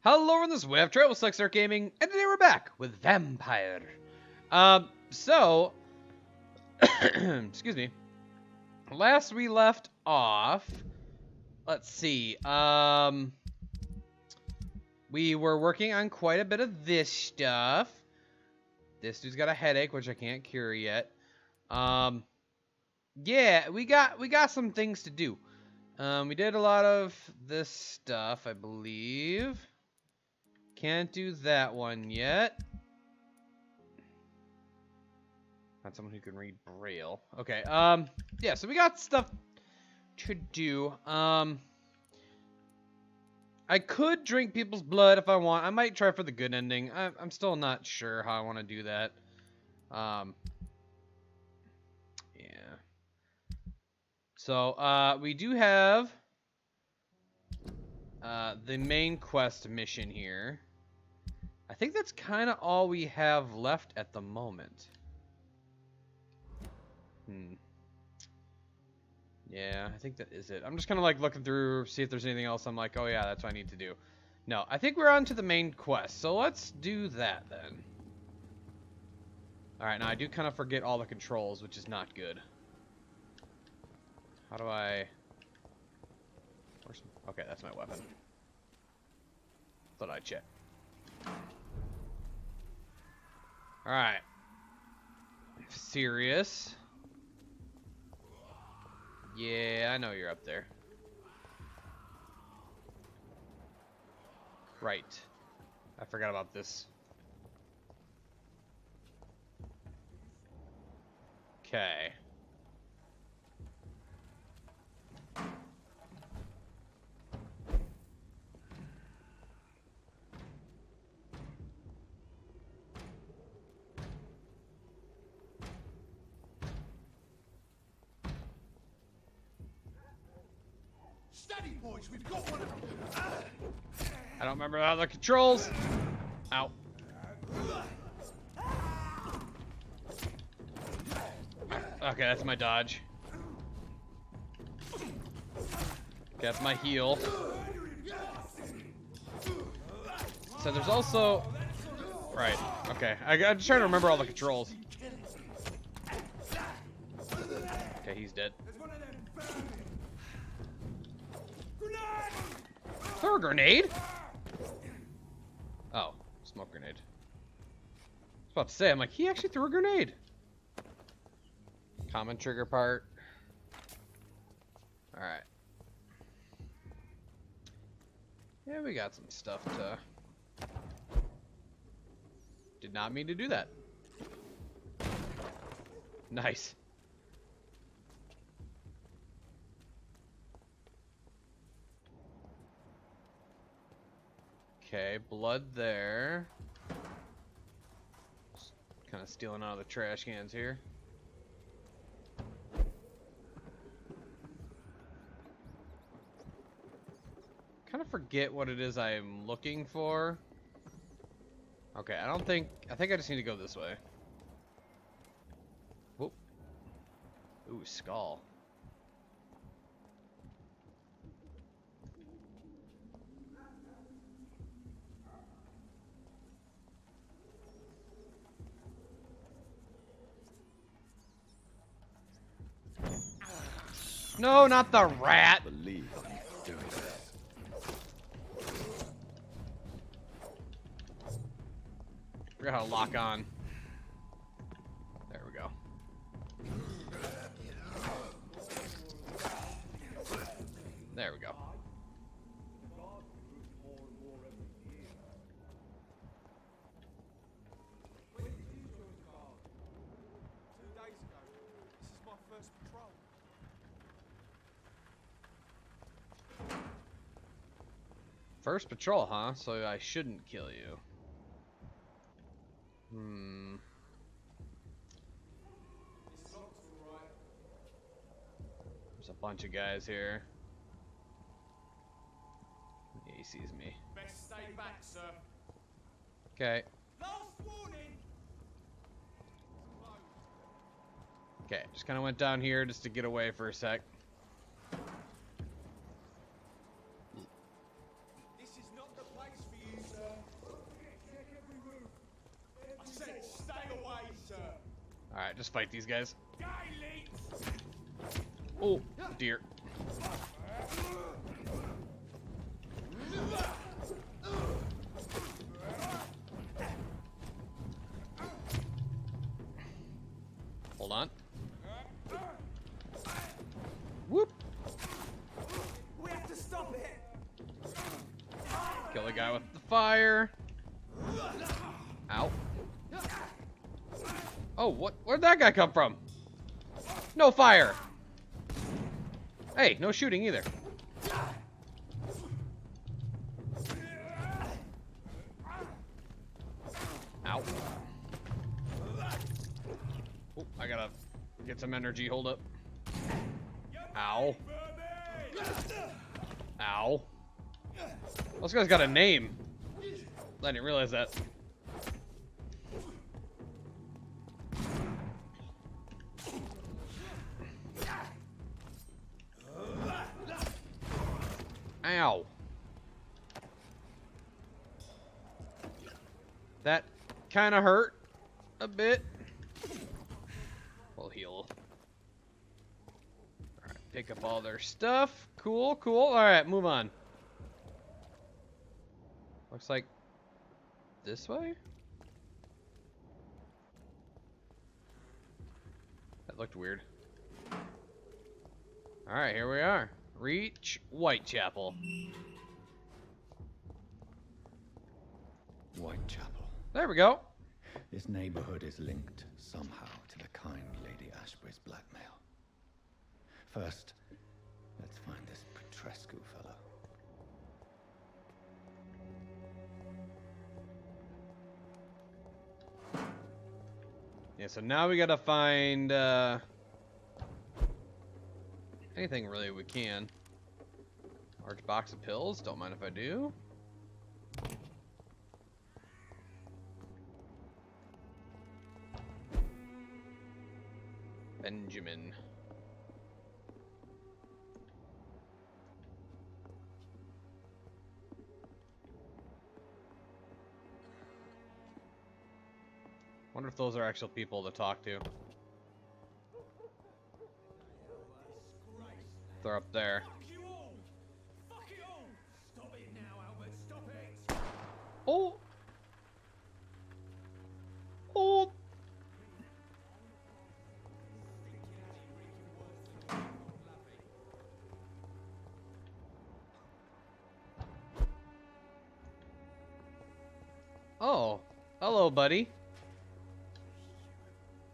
Hello, in this we have Travel Sucks Gaming, and today we're back with Vampyr. Excuse me. Last we left off, let's see, we were working on quite a bit of this stuff. This dude's got a headache, which I can't cure yet. Yeah, we got some things to do. We did a lot of this stuff, I believe. Can't do that one yet. Not someone who can read Braille. Okay, yeah, so we got stuff to do. I could drink people's blood if I want. I might try for the good ending. I'm still not sure how I want to do that. Yeah. So, we do have the main quest mission here. I think that's kind of all we have left at the moment. Yeah, I think that is it. I'm just kind of like looking through, see if there's anything else. I'm like, oh yeah, that's what I need to do. No, I think we're on to the main quest. So let's do that then. Alright, now I do kind of forget all the controls, which is not good. How do I... Okay, that's my weapon. Thought I'd check. Alright. Serious. Yeah, I know you're up there. Right. I forgot about this. Okay. Steady, boys, we've got one of them. I don't remember how the controls. Ow. Okay, that's my dodge. Okay, that's my heal. So there's also... Right, okay. I'm just trying to remember all the controls. Okay, he's dead. Throw a grenade? Oh, smoke grenade. I was about to say, I'm like, he actually threw a grenade. Common trigger part. Alright. Yeah, we got some stuff to... Did not mean to do that. Nice. Okay, blood there. Just kind of stealing out of the trash cans here. Kind of forget what it is I'm looking for. Okay, I think I just need to go this way. Whoop. Ooh, skull. No, not the rat. Believe I'm doing that. Forgot how to lock on. There we go. There we go. First patrol, huh? So I shouldn't kill you. There's a bunch of guys here. Yeah, he sees me. Best stay back, sir. Okay. Last warning. Okay, just kind of went down here just to get away for a sec. This is not the place for you. Alright, just fight these guys. Oh, dear. Hold on. Whoop. We have to stop it. Kill the guy with the fire. Ow. Oh, what? Where'd that guy come from? No fire. Hey, no shooting either. Ow. Oh, I gotta get some energy. Hold up. Ow. Ow. This guy's got a name. I didn't realize that. Ow. That kind of hurt a bit. We'll heal. Alright, pick up all their stuff. Cool, cool. Alright, move on. Looks like this way? That looked weird. Alright, here we are. Reach Whitechapel. Whitechapel. There we go. This neighborhood is linked somehow to the kind Lady Ashbury's blackmail. First, let's find this Petrescu fellow. Yeah, so now we gotta find anything really we can. Large box of pills, don't mind if I do. Benjamin. Wonder if those are actual people to talk to. They're up there. Fuck you all. Fuck it all. Stop it now, Albert. Stop it. Oh! Oh! Oh, hello, buddy.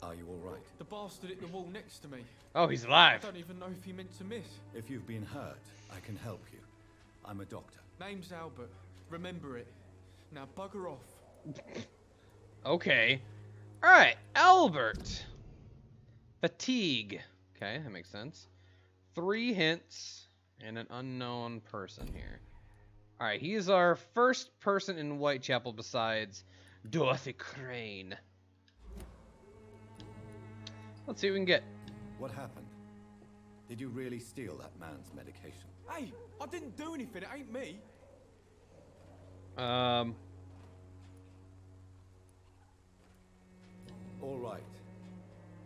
Are you all right? The bastard hit the wall next to me. Oh, he's I alive. don't even know if he meant to miss. If you've been hurt, I can help you. I'm a doctor. Name's Albert. Remember it. Now bugger off. Okay. All right, Albert. Fatigue. Okay, that makes sense. 3 hints and an unknown person here. All right, he's our first person in Whitechapel besides Dorothy Crane. Let's see what we can get. What happened? Did you really steal that man's medication? Hey, I didn't do anything. It ain't me. All right.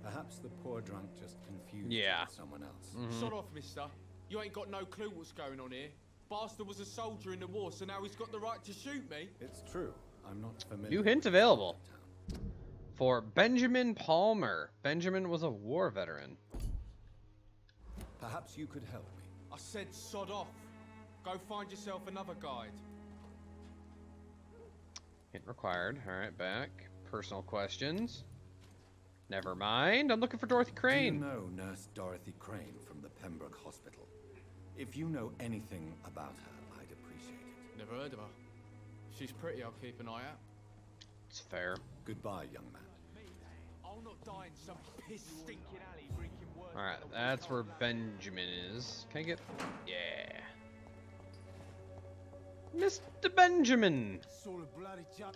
Perhaps the poor drunk just confused you Yeah. with someone else. Shut off, mister. You ain't got no clue what's going on here. Bastard was a soldier in the war, so now he's got the right to shoot me. It's true. I'm not familiar. New hint available for Benjamin Palmer. Benjamin was a war veteran. Perhaps you could help me. I said sod off. Go find yourself another guide. Hint required. All right, back. Personal questions. Never mind. I'm looking for Dorothy Crane. Do you know Nurse Dorothy Crane from the Pembroke Hospital? If you know anything about her, I'd appreciate it. Never heard of her. She's pretty, I'll keep an eye out. It's fair. Goodbye, young man. I'll not die in some piss stinking alley drinking words. All right, that's where Benjamin is. Can I get? Yeah. Mr. Benjamin. It's all a bloody job.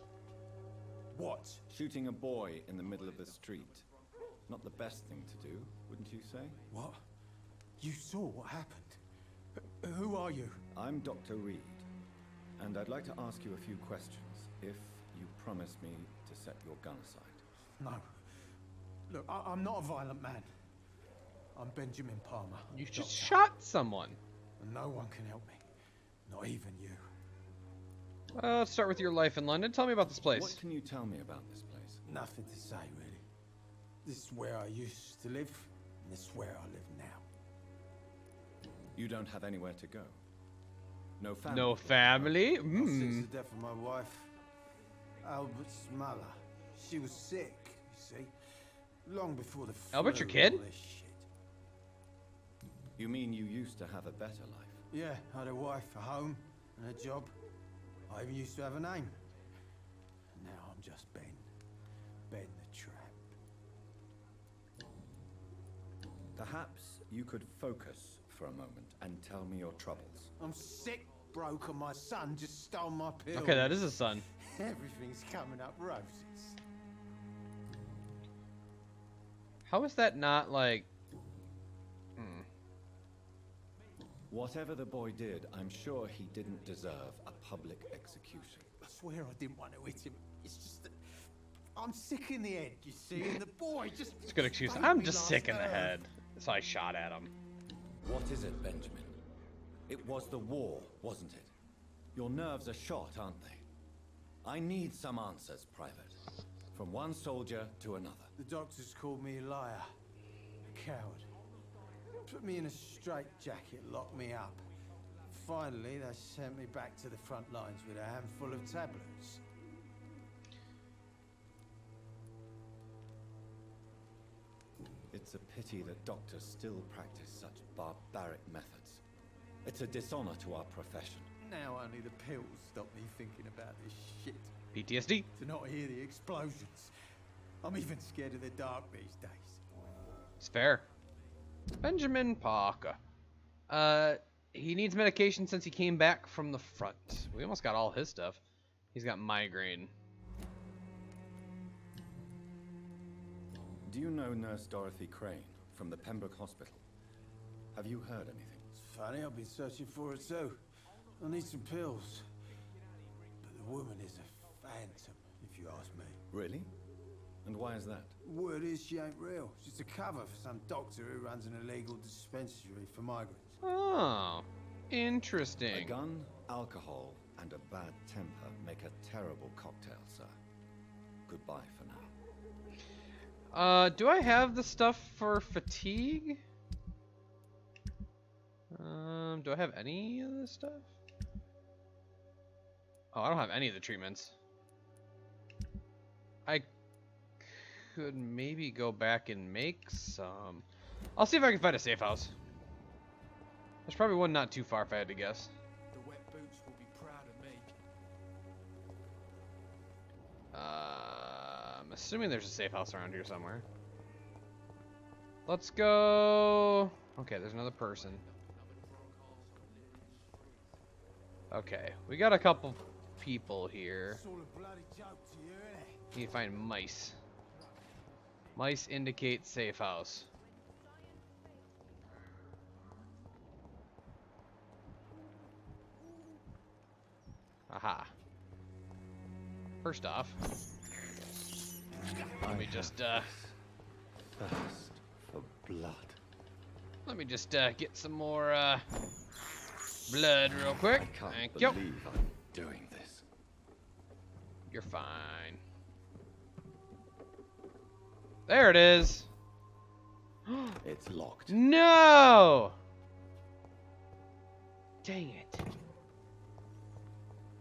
What? Shooting a boy in the middle of the street. Not the best thing to do, wouldn't you say? What? You saw what happened? Who are you? I'm Dr. Reid, and I'd like to ask you a few questions, if you promise me to set your gun aside. No. Look, I'm not a violent man. I'm Benjamin Palmer. You just doctor. shot someone. And no one can help me. Not even you. Let's start with your life in London. Tell me about this place. What can you tell me about this place? Nothing to say, really. This is where I used to live, and this is where I live now. You don't have anywhere to go. No family. No family? Since Hmm. the death of my wife, Albert's mother, she was sick, you see. Long before the Albert, your flu kid? and all this shit. You mean you used to have a better life? Yeah, I had a wife, a home, and a job. I even used to have a name. Now I'm just Ben. Ben the Tramp. Perhaps you could focus for a moment and tell me your troubles. I'm sick, broke, and my son just stole my pills. Okay, that is his son. Everything's coming up roses. How is that not like... Hmm. Whatever the boy did, I'm sure he didn't deserve a public execution. I swear I didn't want to hit him. It's just that I'm sick in the head, you see, and the boy just... It's a good excuse. banged I'm me just last sick in the Earth. head. So I shot at him. What is it, Benjamin? It was the war, wasn't it? Your nerves are shot, aren't they? I need some answers, Private. From one soldier to another. The doctors called me a liar, a coward. Put me in a straitjacket, locked me up. Finally, they sent me back to the front lines with a handful of tablets. It's a pity that doctors still practice such barbaric methods. It's a dishonor to our profession. Now only the pills stop me thinking about this shit. PTSD. To not hear the explosions. I'm even scared of the dark these days. It's fair. Benjamin Parker. He needs medication since he came back from the front. We almost got all his stuff. He's got migraine. Do you know Nurse Dorothy Crane from the Pembroke Hospital? Have you heard anything? It's funny, I've been searching for her too. I need some pills. But the woman is a phantom, if you ask me. Really? And why is that? Word is she ain't real. She's a cover for some doctor who runs an illegal dispensary for migrants. Oh, A interesting. gun, alcohol, and a bad temper make a terrible cocktail, sir. Goodbye for now. Do I have the stuff for fatigue? Do I have any of this stuff? Oh, I don't have any of the treatments. I could maybe go back and make some. I'll see if I can find a safe house. There's probably one not too far if I had to guess. The wet boots will be proud of me. I'm assuming there's a safe house around here somewhere. Let's go. Okay, there's another person. Okay, we got a couple people here. It's all a bloody joke to you, innit? Need to find mice. Mice indicate safe house. Aha. First off, let me just Thirst for blood. get some more blood real quick. I can't Thank you. believe I'm doing this. You're fine. There it is. It's locked. No! Dang it.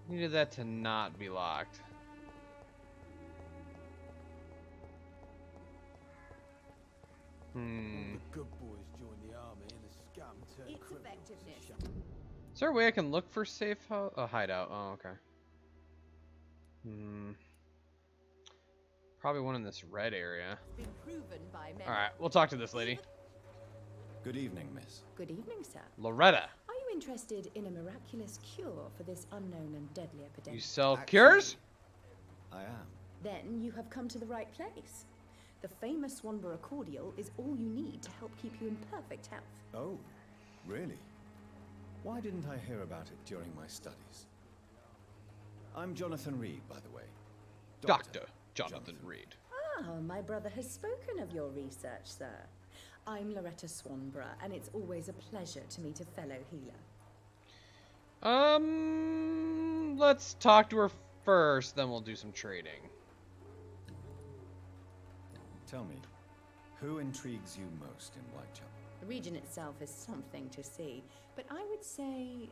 Needed that to not be locked. The good boys joined the army and the scum turned Its criminals. effectiveness. Is there a way I can look for safe house? Oh, hideout. Oh, okay. Probably one in this red area. Been proven by many. Alright, we'll talk to this lady. Good evening, miss. Good evening, sir. Loretta. Are you interested in a miraculous cure for this unknown and deadly epidemic? You sell Actually, cures? I am. Then you have come to the right place. The famous Swanbra cordial is all you need to help keep you in perfect health. Oh, really? Why didn't I hear about it during my studies? I'm Jonathan Reid, by the way. Dr. Jonathan Reid. Ah, my brother has spoken of your research, sir. I'm Loretta Swanbra, and it's always a pleasure to meet a fellow healer. Let's talk to her first, then we'll do some trading. Tell me, who intrigues you most in Whitechapel? The region itself is something to see, but I would say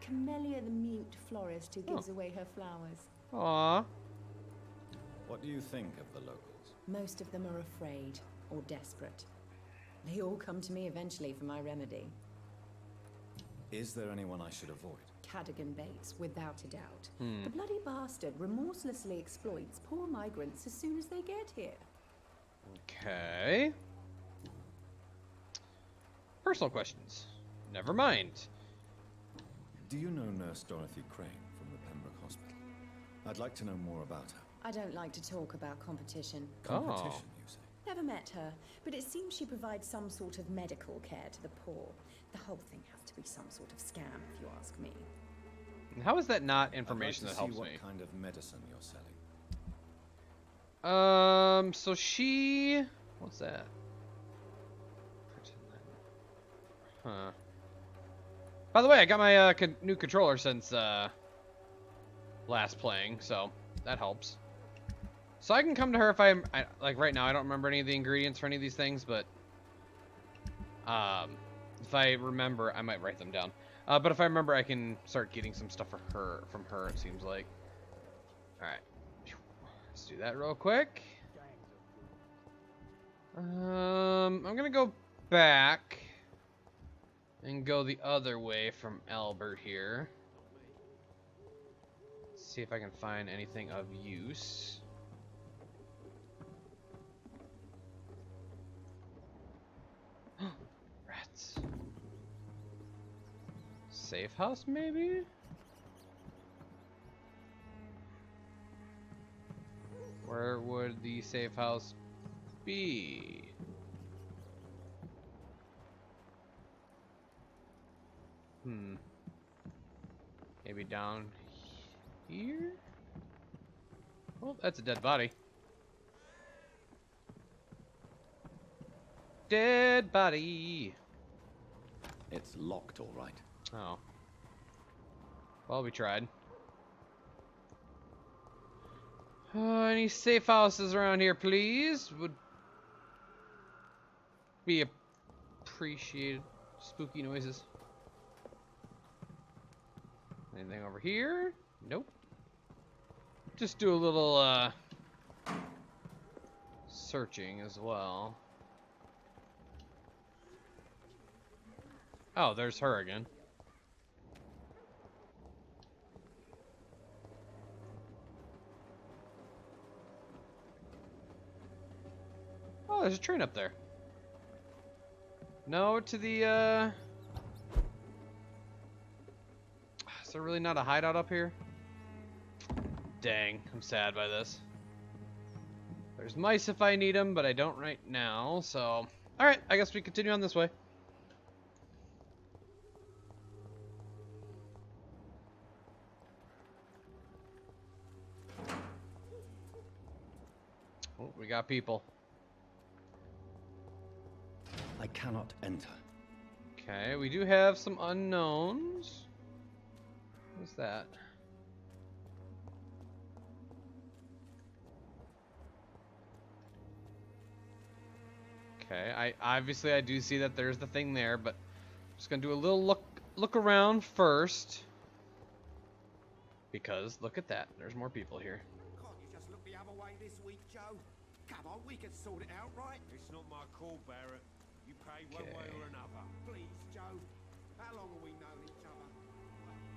Camellia the mute florist who gives away her flowers. Aww. What do you think of the locals? Most of them are afraid or desperate. They all come to me eventually for my remedy. Is there anyone I should avoid? Cadogan Bates, without a doubt. The bloody bastard remorselessly exploits poor migrants as soon as they get here. Okay. Personal questions. Never mind. Do you know Nurse Dorothy Crane from the Pembroke Hospital? I'd like to know more about her. I don't like to talk about competition. Competition, you say? Never met her, but it seems she provides some sort of medical care to the poor. The whole thing has to be some sort of scam, if you ask me. And how is that not information I'd that like to helps see me? what kind of medicine you're selling. So she... What's that? Huh. By the way, I got my new controller since last playing, so that helps. So I can come to her if like right now I don't remember any of the ingredients for any of these things, but if I remember, I might write them down. But if I remember, I can start getting some stuff for her from her. It seems like. All right, let's do that real quick. I'm gonna go back and go the other way from Albert here. See if I can find anything of use. Rats. Safe house, maybe? Where would the safe house be? Maybe down here? Oh, that's a dead body. Dead body. It's locked, all right. Oh. Well, we tried. Any safe houses around here, please? Would be appreciated. Spooky noises. Anything over here? Nope. Just do a little searching as well. Oh, there's her again. Oh, there's a train up there. No to the Is there really not a hideout up here? Dang, I'm sad by this. There's mice if I need them, but I don't right now, so... Alright, I guess we continue on this way. Oh, we got people. I cannot enter. Okay, we do have some unknowns. What's that? Okay, I do see that there's the thing there, but I'm just gonna do a little look around first. Because look at that, there's more people here. Can't you just look the other way this week, Joe? Come on, we can sort it out, right? It's not my call, Barrett. You pay one way or another. Please, Joe. How long have we known each other?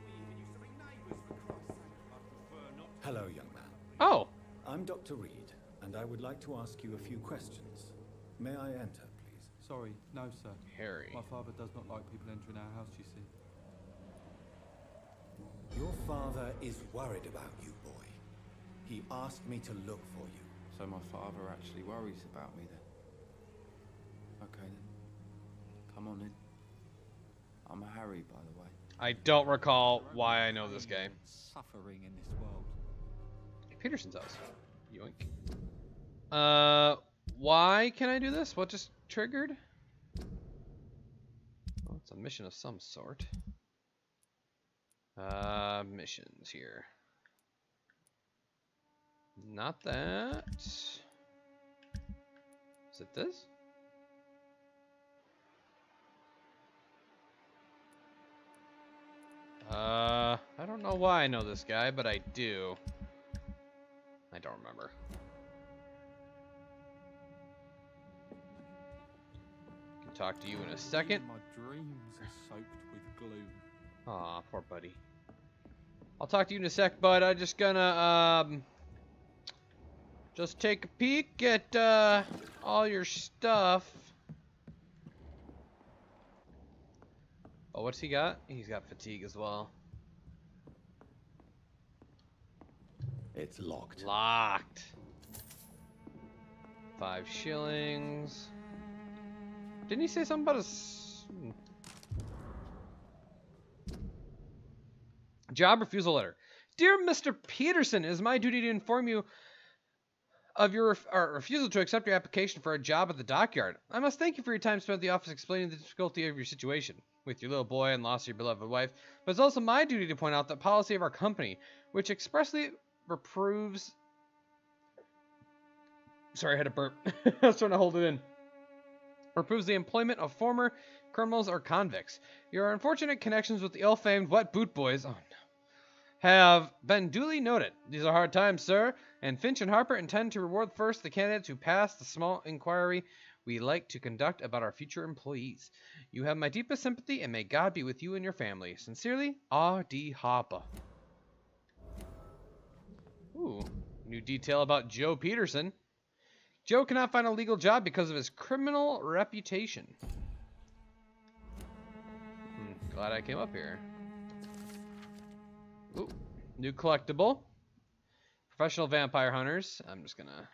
We even used to be neighbours, for Christ's sake. I prefer not to. Hello, young man. Oh, I'm Dr. Reid, and I would like to ask you a few questions. May I enter, please? Sorry, no, sir. Harry. My father does not like people entering our house, you see. Your father is worried about you, boy. He asked me to look for you. So my father actually worries about me then? Okay then. Come on in. I'm a Harry, by the way. I don't recall why I know this guy. Suffering in this world. Peterson's house. Yoink. Why can I do this? What just triggered? Oh, it's a mission of some sort. Missions here. Not that. Is it this? I don't know why I know this guy, but I do. I don't remember. Can talk to you in a second. Even my dreams are soaked with gloom. Aw, poor buddy. I'll talk to you in a sec, bud. I'm just gonna, just take a peek at, all your stuff. Oh, what's he got? He's got fatigue as well. It's locked. Locked. 5 shillings. Didn't he say something about job refusal letter? Dear Mr. Peterson, it is my duty to inform you of your refusal to accept your application for a job at the dockyard. I must thank you for your time spent at the office explaining the difficulty of your situation with your little boy and loss of your beloved wife, but it's also my duty to point out the policy of our company, which expressly reproves... Sorry, I had a burp. I was trying to hold it in. Reproves the employment of former criminals or convicts. Your unfortunate connections with the ill-famed Wet Boot Boys... Oh, no. Have been duly noted. These are hard times, sir, and Finch and Harper intend to reward first the candidates who pass the small inquiry we like to conduct about our future employees. You have my deepest sympathy, and may God be with you and your family. Sincerely, R.D. Harper. Ooh, new detail about Joe Peterson. Joe cannot find a legal job because of his criminal reputation. Glad I came up here. Ooh, new collectible. Professional vampire hunters. I'm just gonna...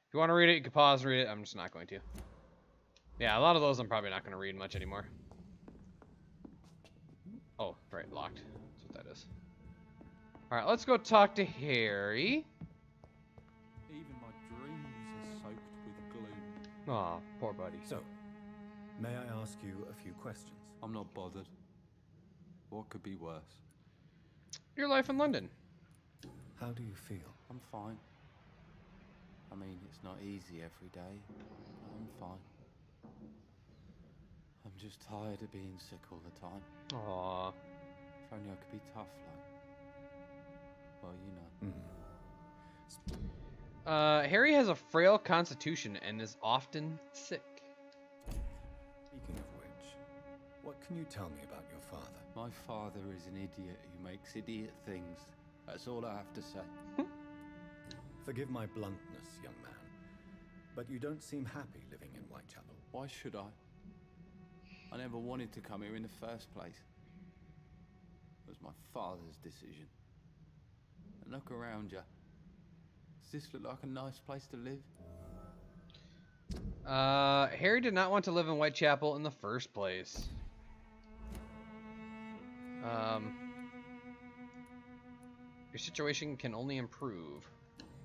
If you want to read it, you can pause and read it. I'm just not going to. Yeah, a lot of those I'm probably not going to read much anymore. Oh, right, locked. That's what that is. Alright, let's go talk to Harry. Even my dreams are soaked with gloom. Aw, poor buddy. So, may I ask you a few questions? I'm not bothered. What could be worse? Your life in London. How do you feel? I'm fine. I mean, it's not easy every day, but I'm fine. I'm just tired of being sick all the time. Aww. If only I could be tough, like... Well, you know. Harry has a frail constitution and is often sick. Speaking of which, what can you tell me about your father? My father is an idiot who makes idiot things. That's all I have to say. Forgive my bluntness, young man, but you don't seem happy living in Whitechapel. Why should I? I never wanted to come here in the first place. It was my father's decision. And look around you. Does this look like a nice place to live? Harry did not want to live in Whitechapel in the first place. Your situation can only improve.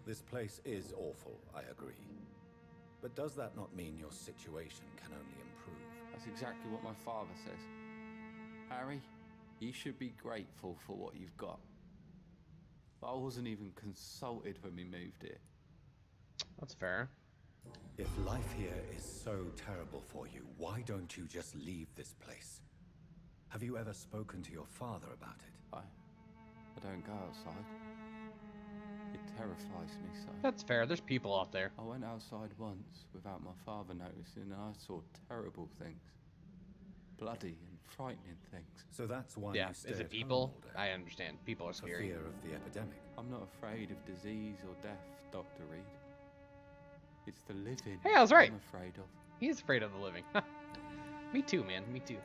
This place is awful, I agree. But does that not mean your situation can only improve? That's exactly what my father says. Harry, you should be grateful for what you've got. But I wasn't even consulted when we moved here. That's fair. If life here is so terrible for you, why don't you just leave this place? Have you ever spoken to your father about it? I don't go outside. It terrifies me so. That's fair. There's people out there. I went outside once without my father noticing, and I saw terrible things. Bloody and frightening things. So that's why Yeah, you stayed is it at people? home all day? I understand. People are For scary. fear of the epidemic. I'm not afraid of disease or death, Dr. Reid. It's the living Hey, I was right. I'm afraid of. He's afraid of the living. Me too, man. Me too.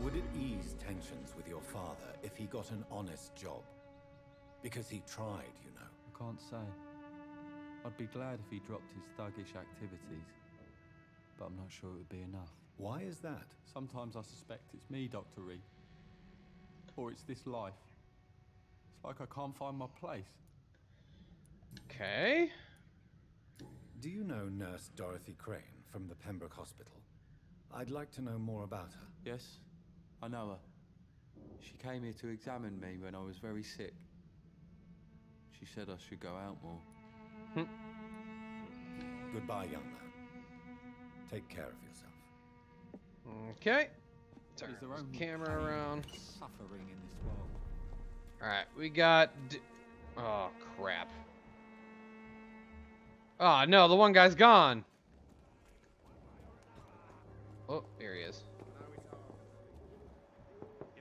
Would it ease tensions with your father if he got an honest job? Because he tried, you know. I can't say. I'd be glad if he dropped his thuggish activities, but I'm not sure it would be enough. Why is that? Sometimes I suspect it's me, Dr. Reid. Or it's this life. It's like I can't find my place. Okay. Do you know Nurse Dorothy Crane from the Pembroke Hospital? I'd like to know more about her. Yes, I know her. She came here to examine me when I was very sick. She said I should go out more. Goodbye, young man. Take care of yourself. Okay. Turn Is there this only camera pain around. and suffering in this world? Alright, we got... oh, crap. Oh, no, the one guy's gone. Oh, here he is.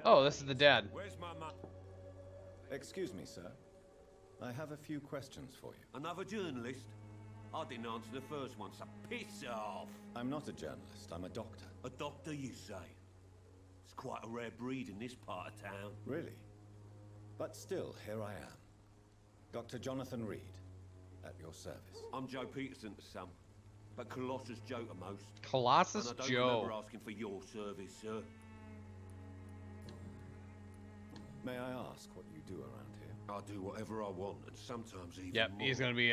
Oh, this is the dad. Where's my man? Excuse me, sir. I have a few questions for you. Another journalist? I didn't answer the first one, so piss off. I'm not a journalist, I'm a doctor. A doctor, you say? It's quite a rare breed in this part of town. Really? But still, here I am. Dr. Jonathan Reid, at your service. I'm Joe Peterson to some, but Colossus Joe to most. Colossus and I don't Joe. remember asking for your service, sir. May I ask what you do around here? I do whatever I want, and sometimes even Yep, more. he's gonna be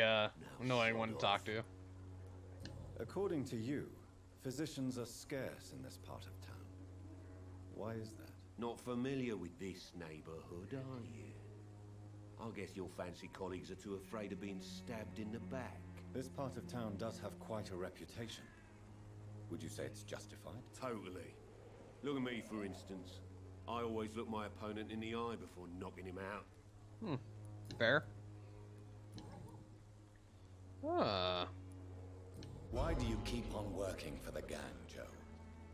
annoying one to talk to. According to you, physicians are scarce in this part of town. Why is that? Not familiar with this neighborhood, are you? I guess your fancy colleagues are too afraid of being stabbed in the back. This part of town does have quite a reputation. Would you say it's justified? Totally. Look at me, for instance. I always look my opponent in the eye before knocking him out. Fair. Ah. Why do you keep on working for the gang, Joe?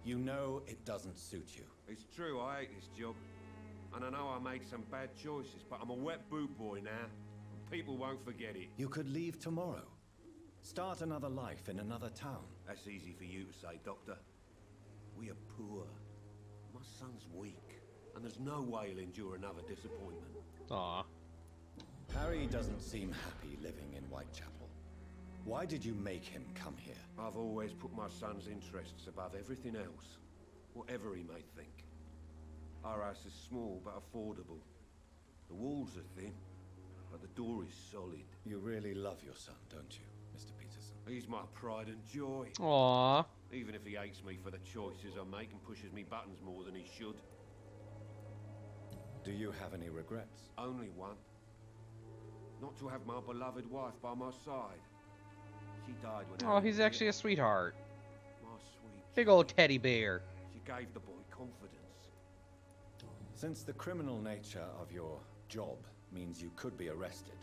You know it doesn't suit you. It's true, I hate this job. And I know I made some bad choices, but I'm a wet boot boy now. And people won't forget it. You could leave tomorrow. Start another life in another town. That's easy for you to say, Doctor. We are poor. My son's weak. And there's no way he'll endure another disappointment. Aw. Harry doesn't seem happy living in Whitechapel. Why did you make him come here? I've always put my son's interests above everything else. Whatever he may think. Our house is small but affordable. The walls are thin, but the door is solid. You really love your son, don't you, Mr. Peterson? He's my pride and joy. Aw. Even if he hates me for the choices I make and pushes me buttons more than he should. Do you have any regrets? Only one. Not to have my beloved wife by my side. She died when... Oh, he's actually a sweetheart. My sweet... Big old teddy bear. She gave the boy confidence. Since the criminal nature of your job means you could be arrested,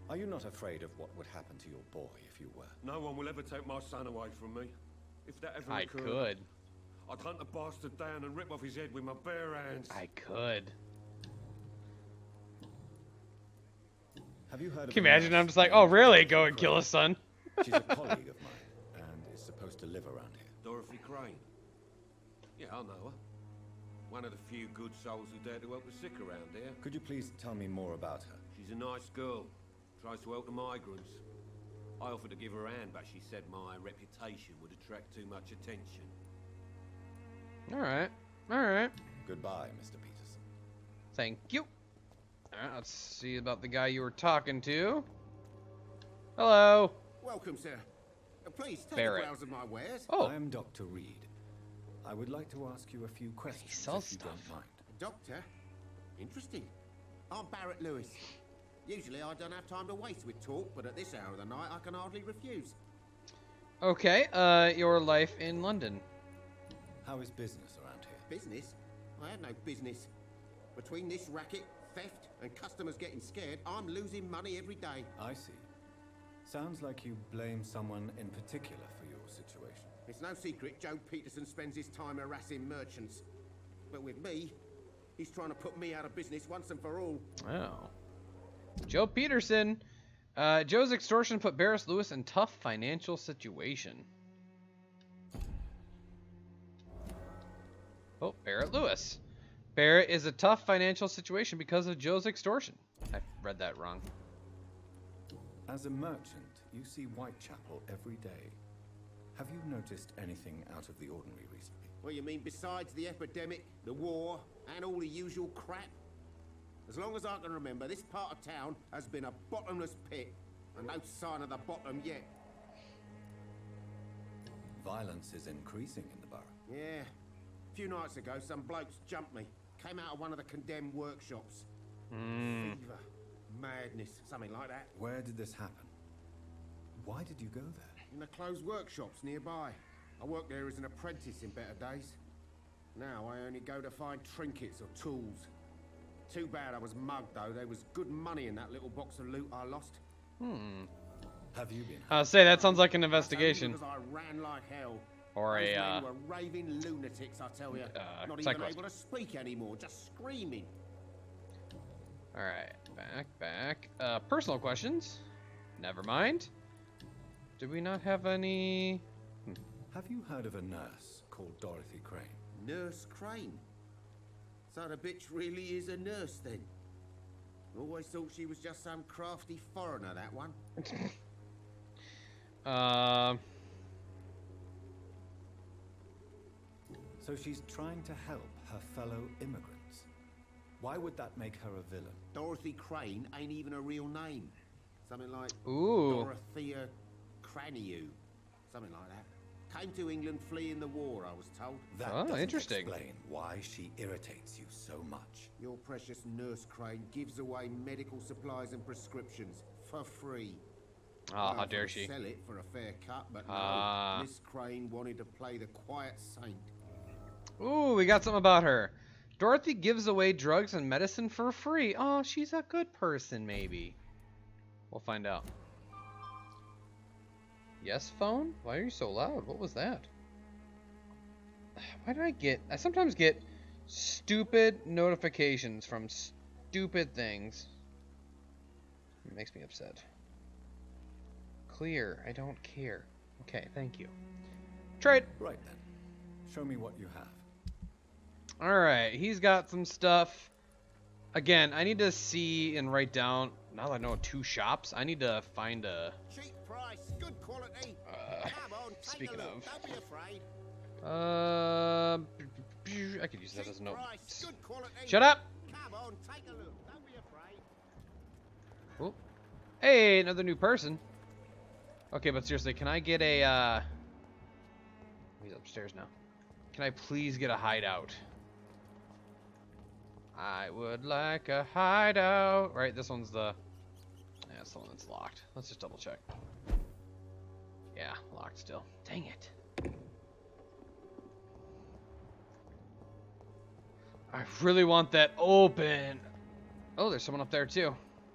are you not afraid of what would happen to your boy if you were? No one will ever take my son away from me. If that ever I occurred, could. I'd hunt the bastard down and rip off his head with my bare hands. I could. Have you heard of... Can you imagine? I'm just like, oh, really? Go and kill his son. She's a colleague of mine and is supposed to live around here. Dorothy Crane. Yeah, I know her. One of the few good souls who dare to help the sick around here. Could you please tell me more about her? She's a nice girl. Tries to help the migrants. I offered to give her a hand, but she said my reputation would attract too much attention. Alright. Alright. Goodbye, Mr. Peterson. Thank you. Alright, let's see about the guy you were talking to. Hello. Welcome, sir. Please take Barrett. a browse of my wares. Oh. I'm Dr. Reid. I would like to ask you a few questions sells if you don't stuff. mind. Doctor? Interesting. I'm Barrett Lewis. Usually I don't have time to waste with talk, but at this hour of the night I can hardly refuse. Okay, your life in London. How is business around here? Business? I have no business. Between this racket, theft, and customers getting scared, I'm losing money every day. I see. Sounds like you blame someone in particular for your situation. It's no secret Joe Peterson spends his time harassing merchants. But with me, he's trying to put me out of business once and for all. Oh. Joe Peterson. Joe's extortion put Barris Lewis in tough financial situation. Oh, Barrett Lewis. Barrett is a tough financial situation because of Joe's extortion. I read that wrong. As a merchant, you see Whitechapel every day. Have you noticed anything out of the ordinary recently? What you mean besides the epidemic, the war, and all the usual crap? As long as I can remember, this part of town has been a bottomless pit. and no sign of the bottom yet. Violence is increasing in the borough. Yeah. A few nights ago, some blokes jumped me. Came out of one of the condemned workshops. Fever, madness, something like that. Where did this happen? Why did you go there? In the closed workshops nearby. I worked there as an apprentice in better days. Now I only go to find trinkets or tools. Too bad I was mugged, though. There was good money in that little box of loot I lost. Have you been? I'll say that sounds like an investigation. Because I ran like hell. Or Those a, men were raving lunatics, I tell you. Not even psycho. able to speak anymore, just screaming. Alright, back. Personal questions. Never mind. Did we not have any... Have you heard of a nurse called Dorothy Crane? Nurse Crane? So the bitch really is a nurse, then? Always thought she was just some crafty foreigner, that one. So she's trying to help her fellow immigrants. Why would that make her a villain? Dorothy Crane ain't even a real name. Something like Ooh. Dorothea Craniu. Something like that. Came to England fleeing the war, I was told. That Oh, doesn't interesting. explain why she irritates you so much. Your precious Nurse Crane gives away medical supplies and prescriptions for free. Ah, I how offered dare to she. sell it for a fair cut, but no. Ah. Miss Crane wanted to play the quiet saint. Ooh, we got something about her. Dorothy gives away drugs and medicine for free. Oh, she's a good person, maybe. We'll find out. Yes, phone? Why are you so loud? What was that? Why did I sometimes get stupid notifications from stupid things. It makes me upset. Clear. I don't care. Okay, thank you. Trade. Right then. Show me what you have. Alright, he's got some stuff. Again, I need to see and write down, now that I know 2 shops, I need to find a... Cheap price, good quality. Come on, take speaking a look. of. Don't be afraid. I could use that as a note. Price, good quality. Shut up! Come on, take a look. Don't be afraid. Oh. Hey, another new person. Okay, but seriously, can I get a, he's upstairs now. Can I please get a hideout? I would like a hideout. Right, this one's the... Yeah, it's the one that's locked. Let's just double check. Yeah, locked still. Dang it. I really want that open. Oh, there's someone up there too.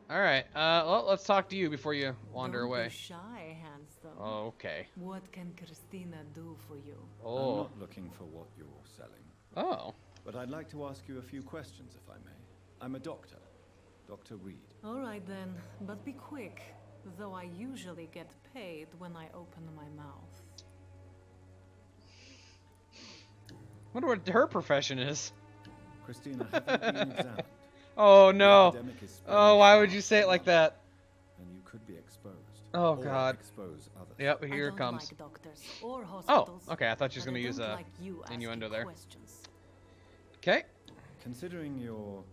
Alright, well, let's talk to you before you wander Don't away. be shy, handsome. Oh, okay. What can Christina do for you? I'm Oh. not looking for what you're selling, Oh. but I'd like to ask you a few questions, if I may. I'm a doctor, Dr. Reid. All right then, but be quick. Though I usually get paid when I open my mouth. Wonder what her profession is. Christina, have you been examined? Oh The no. epidemic is spreading Oh, why would fast you say it like that? And you could be exposed. Oh, or God. expose others. Yep, I here it don't comes. like doctors or Oh, hospitals. okay. I thought she was but gonna I use don't a like you innuendo asking there. questions. Okay. Considering your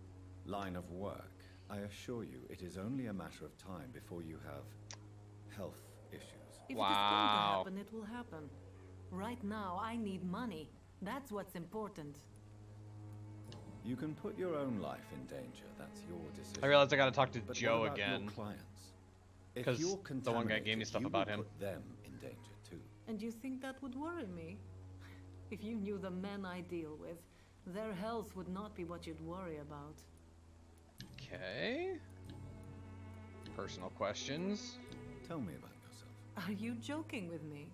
line of work, I assure you it is only a matter of time before you have health issues. If Wow. it is going to happen, it will happen. Right now, I need money. That's what's important. You can put your own life in danger. That's your decision. I realized I gotta talk to But Joe what about again. Your clients? If 'Cause you're the one guy gave me contaminated, stuff you about will him. Put them in danger too. And you think that would worry me? If you knew the men I deal with, their health would not be what you'd worry about. Okay. Personal questions. Tell me about yourself. Are you joking with me?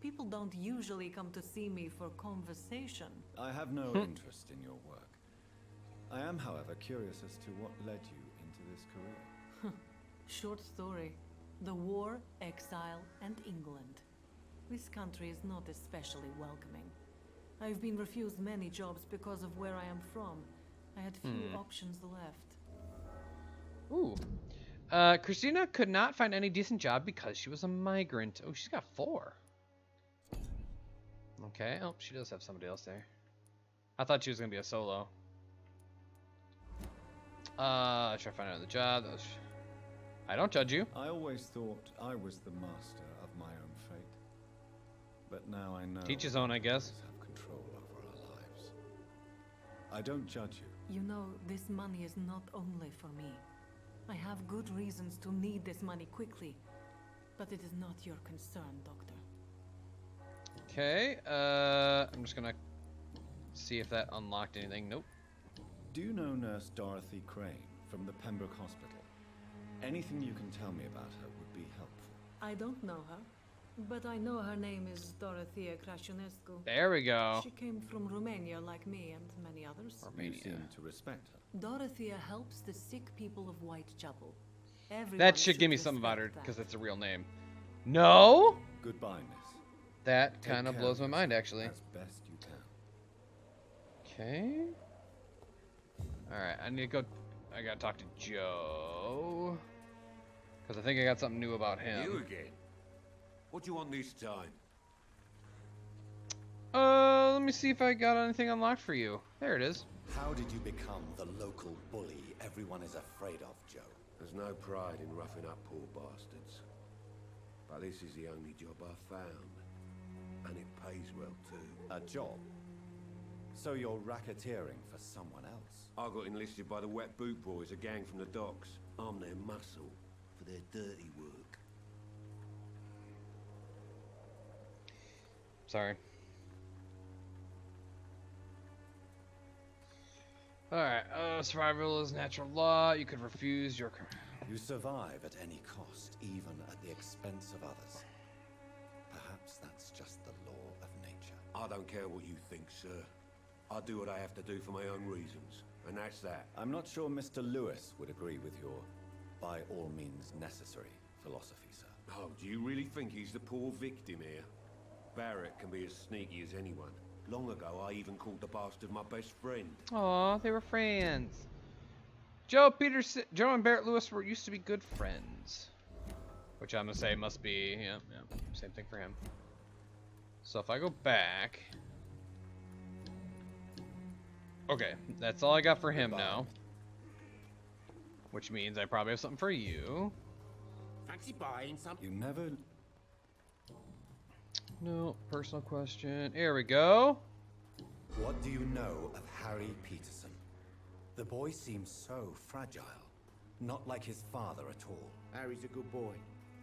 People don't usually come to see me for conversation. I have no interest in your work. I am, however, curious as to what led you into this career. Short story. The war, exile, and England. This country is not especially welcoming. I've been refused many jobs because of where I am from. I had few options left. Ooh. Christina could not find any decent job because she was a migrant. Oh, she's got 4. Okay. Oh, she does have somebody else there. I thought she was gonna be a solo. Try to find another job. I don't judge you. I always thought I was the master of my own fate. But now I know. Teach his own, I guess. we have control over our lives. I don't judge you. You know, this money is not only for me. I have good reasons to need this money quickly, but it is not your concern, Doctor. Okay, I'm just gonna see if that unlocked anything. Nope. Do you know Nurse Dorothy Crane from the Pembroke Hospital? Anything you can tell me about her would be helpful. I don't know her, but I know her name is Dorothea Crasionescu. There we go. She came from Romania like me and many others. You seem to respect her. Dorothea helps the sick people of Whitechapel. Everyone That should give me something about her, respect that. because it's a real name. No? Goodbye, miss. That Take kind of care blows my of mind, yourself actually. As best you can. Okay. Alright, I need to go. I gotta talk to Joe. Because I think I got something new about him. You again? What do you want this time? Let me see if I got anything unlocked for you. There it is. How did you become the local bully everyone is afraid of, Joe? There's no pride in roughing up poor bastards. But this is the only job I found. And it pays well too. A job? So you're racketeering for someone else? I got enlisted by the Wet Boot Boys, a gang from the docks. I'm their muscle for their dirty work. Sorry. Alright, survival is natural law. You could refuse your... You survive at any cost, even at the expense of others. Perhaps that's just the law of nature. I don't care what you think, sir. I do what I have to do for my own reasons. And that's that. I'm not sure Mr. Lewis would agree with your by all means necessary philosophy, sir. Oh, do you really think he's the poor victim here? Barrett can be as sneaky as anyone. Long ago, I even called the bastard my best friend. Aw, they were friends. Joe and Barrett Lewis used to be good friends. Which I'm gonna say must be, yeah, same thing for him. So if I go back... Okay, that's all I got for him now. Which means I probably have something for you. Fancy buying something? You never... No, personal question. Here we go. What do you know of Harry Peterson? The boy seems so fragile. Not like his father at all. Harry's a good boy,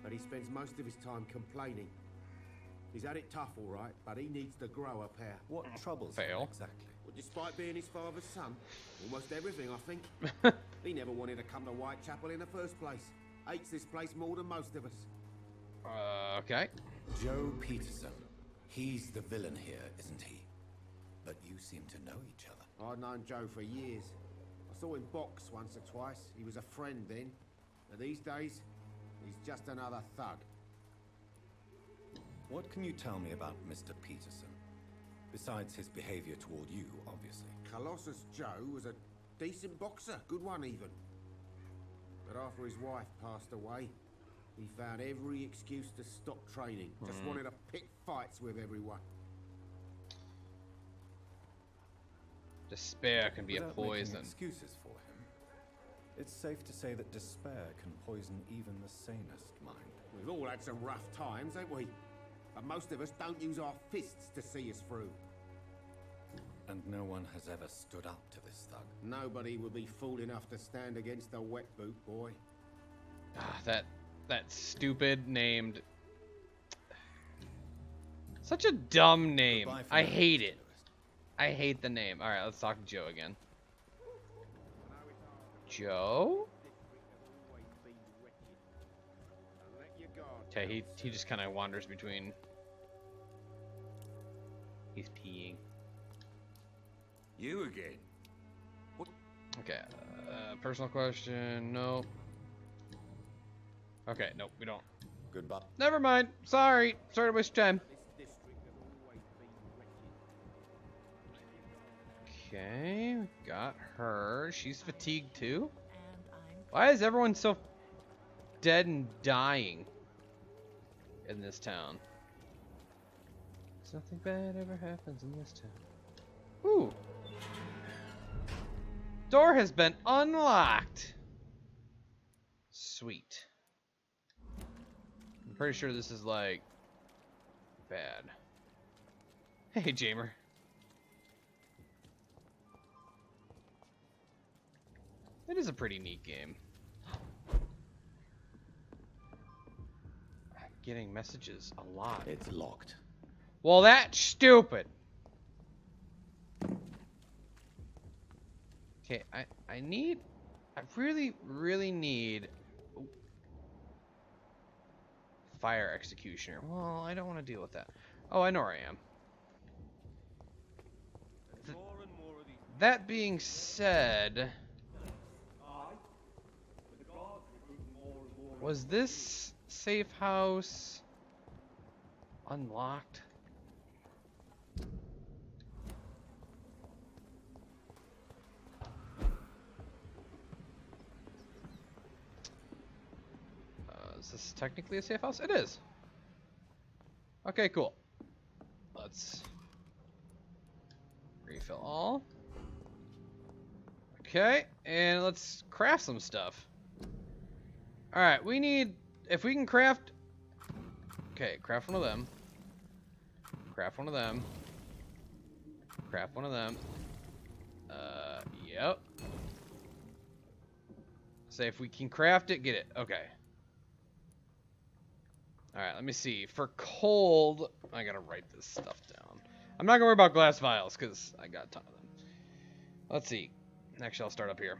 but he spends most of his time complaining. He's had it tough, all right, but he needs to grow a pair. What troubles Fail. him exactly? Well, despite being his father's son, almost everything, I think. He never wanted to come to Whitechapel in the first place. Hates this place more than most of us. Okay. Joe Peterson. He's the villain here, isn't he? But you seem to know each other. I'd known Joe for years. I saw him box once or twice. He was a friend then. But these days, he's just another thug. What can you tell me about Mr. Peterson? Besides his behavior toward you, obviously. Colossus Joe was a decent boxer, good one even. But after his wife passed away, he found every excuse to stop training. Just wanted to pick fights with everyone. Despair can be a Without making poison. excuses for him, it's safe to say that despair can poison even the sanest mind. We've all had some rough times, ain't we? But most of us don't use our fists to see us through. And no one has ever stood up to this thug. Nobody would be fool enough to stand against a wet boot boy. Ah, that stupid named... Such a dumb name. Goodbye for I now, hate Mr. it. Lewis. I hate the name. Alright, let's talk to Joe again. Joe? Okay, he just kind of wanders between... He's peeing. You again? What? Okay, personal question, nope. Okay, nope, we don't. Goodbye. Never mind, sorry to waste your time. Okay, got her. She's fatigued too? And I'm Why is everyone so dead and dying in this town? 'Cause nothing bad ever happens in this town. Ooh. Door has been unlocked. Sweet. pretty sure this is like bad. Hey, Jamer. It is a pretty neat game. I'm getting messages a lot. It's locked. Well, that's stupid. Okay, I really need fire executioner. Well, I don't want to deal with that. Oh, I know where I am. That being said, was this safe house unlocked? Is this technically a safe house? It is. Okay, cool. Let's refill all. Okay, and let's craft some stuff. Alright, we need, if we can craft, okay, craft one of them. Craft one of them. Craft one of them. Yep. Say if we can craft it, get it. Okay. Alright, let me see. For cold, I gotta write this stuff down. I'm not gonna worry about glass vials, because I got a ton of them. Let's see. Actually, I'll start up here.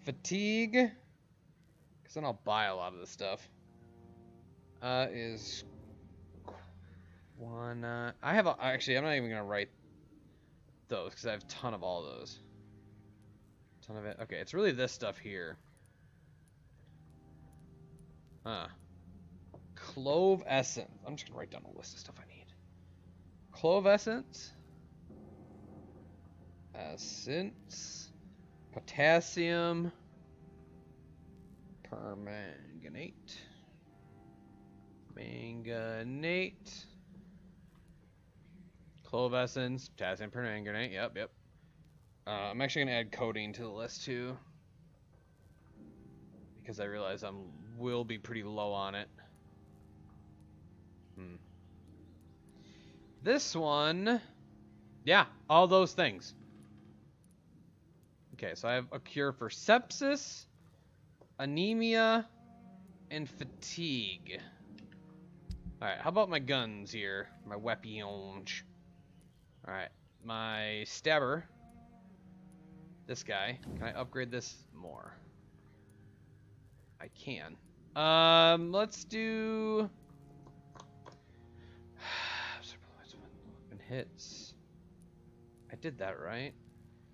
Fatigue, because then I'll buy a lot of this stuff. Is one. I have. Actually, I'm not even gonna write those because I have a ton of all those. Ton of it. Okay, it's really this stuff here. Clove essence. I'm just gonna write down a list of stuff I need. Clove essence. Essence. Potassium, permanganate, manganate, clove essence, potassium permanganate. Yep. I'm actually gonna add codeine to the list too, because I realize I will be pretty low on it. This one, yeah, all those things. Okay, so I have a cure for sepsis, anemia, and fatigue. Alright, how about my guns here? My weapons. Alright, my stabber. This guy. Can I upgrade this more? I can. Let's do... hits. I did that, right?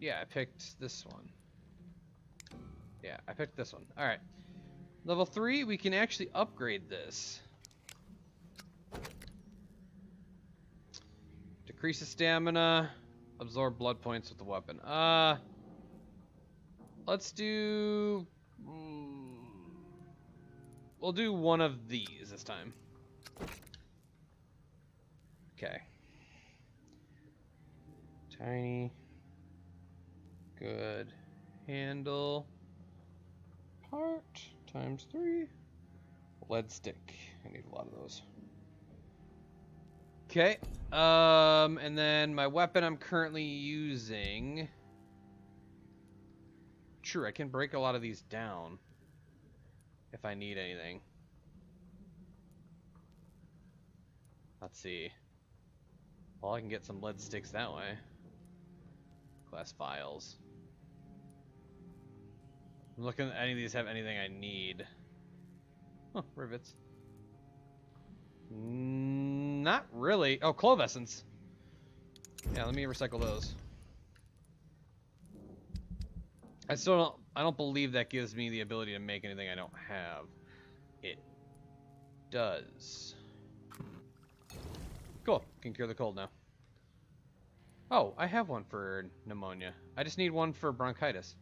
Yeah, I picked this one. Yeah, I picked this one. Alright. Level 3, we can actually upgrade this. Decreases stamina. Absorb blood points with the weapon. Let's do... we'll do one of these this time. Okay. Tiny. Good. Handle. Part. Times 3. Lead stick. I need a lot of those. Okay. And then my weapon I'm currently using. Sure, I can break a lot of these down if I need anything. Let's see. Well, I can get some lead sticks that way. Glass vials. I'm looking at any of these have anything I need. Huh, rivets. Not really. Oh, clove essence. Yeah, let me recycle those. I don't believe that gives me the ability to make anything I don't have. It does. Cool. Can cure the cold now. Oh, I have one for pneumonia. I just need one for bronchitis.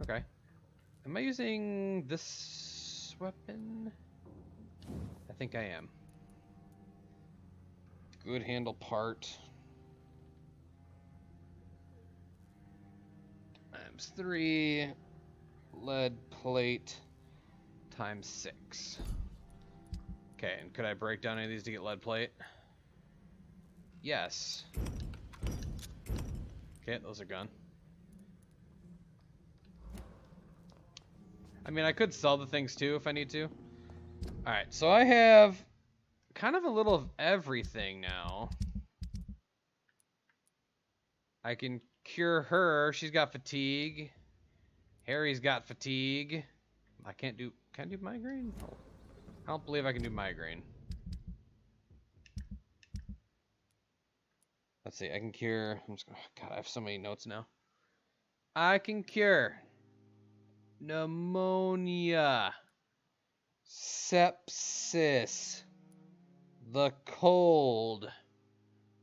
Okay. Am I using this weapon? I think I am. Good handle part. Times 3. Lead plate. Times 6. Okay, and could I break down any of these to get lead plate? Yes. Okay, those are gone. I mean, I could sell the things too if I need to. Alright, so I have kind of a little of everything now. I can cure her. She's got fatigue. Harry's got fatigue. I can't do... Can I do migraine? Oh. I don't believe I can do migraine. Let's see. I can cure... I'm just gonna, God, I have so many notes now. I can cure pneumonia, sepsis, the cold,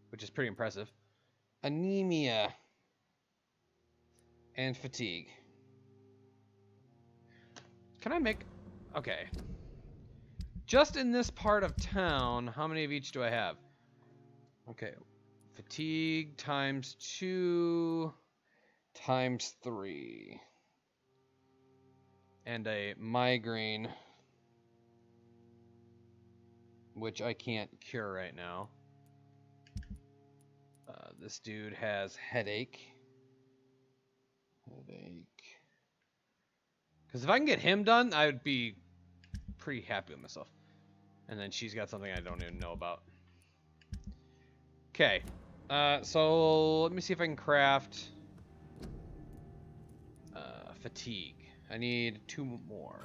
which is pretty impressive, anemia, and fatigue. Can I make... Okay. Just in this part of town, how many of each do I have? Okay. Fatigue times 2 times 3. And a migraine, which I can't cure right now. This dude has headache. Because if I can get him done, I would be pretty happy with myself. And then she's got something I don't even know about. Okay. So let me see if I can craft fatigue. I need 2 more.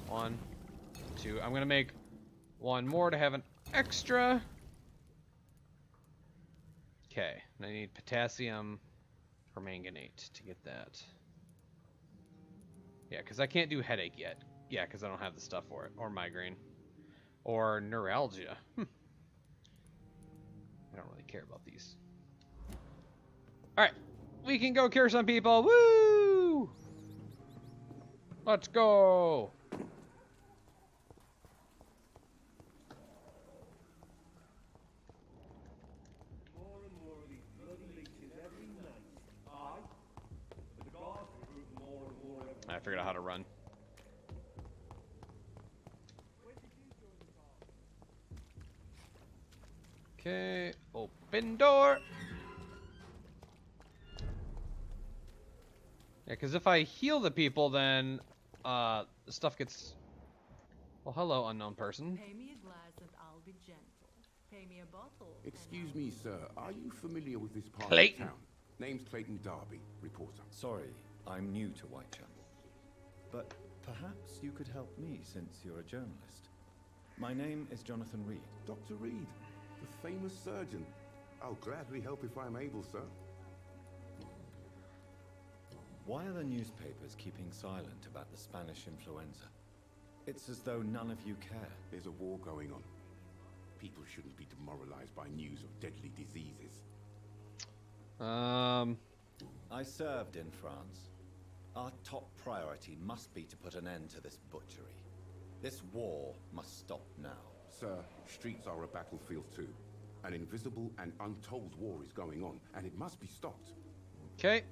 1, 2. I'm going to make 1 more to have an extra. Okay. And I need potassium permanganate to get that. Yeah, because I can't do headache yet. Yeah, because I don't have the stuff for it. Or migraine. Or neuralgia. I don't really care about these. Alright. We can go cure some people. Woo! Let's go! I figured out how to run. Okay, open door. Yeah, because if I heal the people, then the stuff gets... Well, hello, unknown person. Pay me a glass and I'll be gentle. Pay me a bottle. Excuse me, sir. Are you familiar with this part Clayton. of town? Name's Clayton Darby, reporter. Sorry, I'm new to Whitechapel. But perhaps you could help me since you're a journalist. My name is Jonathan Reid. Dr. Reid, the famous surgeon. I'll gladly help if I'm able, sir. Why are the newspapers keeping silent about the Spanish influenza? It's as though none of you care. There's a war going on. People shouldn't be demoralized by news of deadly diseases. I served in France. Our top priority must be to put an end to this butchery. This war must stop now. Sir, streets are a battlefield too. An invisible and untold war is going on, and it must be stopped. Okay.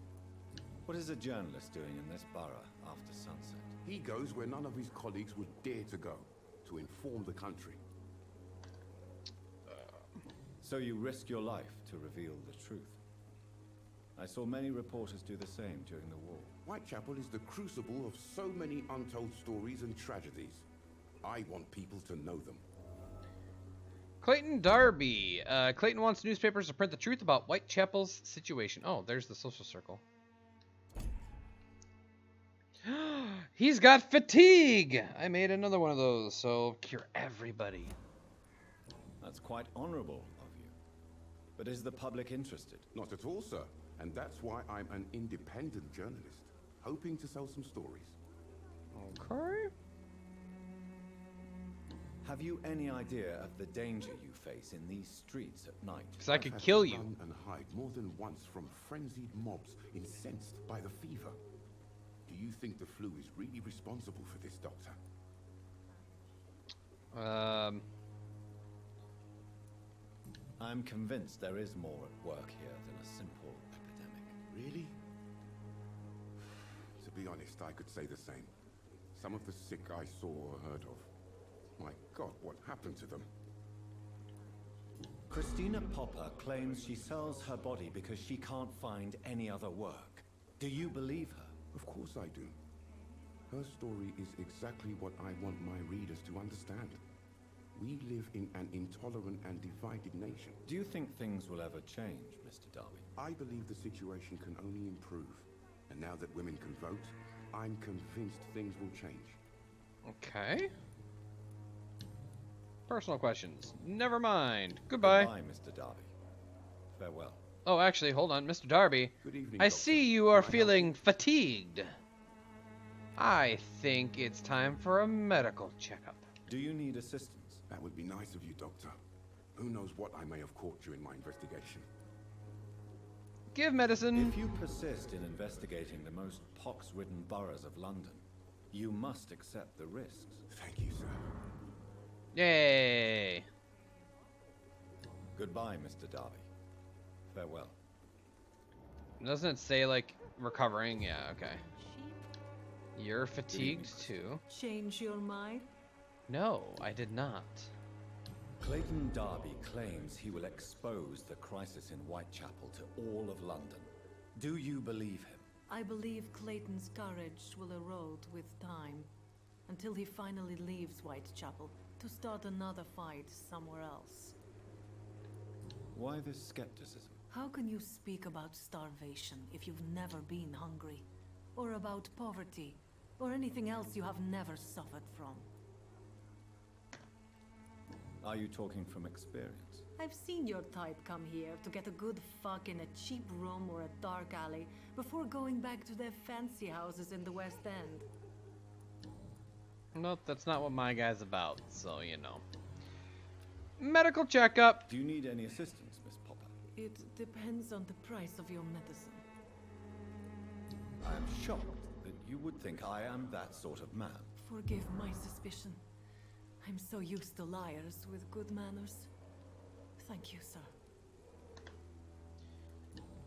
What is a journalist doing in this borough after sunset? He goes where none of his colleagues would dare to go, to inform the country. So you risk your life to reveal the truth. I saw many reporters do the same during the war. Whitechapel is the crucible of so many untold stories and tragedies. I want people to know them. Clayton Darby. Clayton wants newspapers to print the truth about Whitechapel's situation. Oh, there's the social circle. He's got fatigue! I made another one of those, so cure everybody. That's quite honorable of you. But is the public interested? Not at all, sir. And that's why I'm an independent journalist, hoping to sell some stories. Okay. Have you any idea of the danger you face in these streets at night? Because I could I've had kill to you. run and hide more than once from frenzied mobs incensed by the fever. Do you think the flu is really responsible for this, Doctor? I'm convinced there is more at work here than a simple epidemic. Really? To be honest, I could say the same. Some of the sick I saw or heard of. My God, what happened to them? Christina Popper claims she sells her body because she can't find any other work. Do you believe her? Of course I do. Her story is exactly what I want my readers to understand. We live in an intolerant and divided nation. Do you think things will ever change, Mr. Darby? I believe the situation can only improve. And now that women can vote, I'm convinced things will change. Okay. Personal questions. Never mind. Goodbye. Goodbye, Mr. Darby. Farewell. Oh, actually, hold on. Mr. Darby. Good evening, I Doctor. see you are feeling fatigued. I think it's time for a medical checkup. Do you need assistance? That would be nice of you, Doctor. Who knows what I may have caught during my investigation. Give medicine. If you persist in investigating the most pox-ridden boroughs of London, you must accept the risks. Thank you, sir. Yay. Goodbye, Mr. Darby. Farewell. Doesn't it say, like, recovering? Yeah, okay. You're fatigued, too. Change your mind? No, I did not. Clayton Darby claims he will expose the crisis in Whitechapel to all of London. Do you believe him? I believe Clayton's courage will erode with time, until he finally leaves Whitechapel to start another fight somewhere else. Why this skepticism? How can you speak about starvation if you've never been hungry? Or about poverty? Or anything else you have never suffered from? Are you talking from experience? I've seen your type come here to get a good fuck in a cheap room or a dark alley before going back to their fancy houses in the West End. Nope, that's not what my guy's about, so you know. Medical checkup. Do you need any assistance, Miss Popper? It depends on the price of your medicine. I am shocked that you would think I am that sort of man. Forgive my suspicion. I'm so used to liars with good manners. Thank you, sir.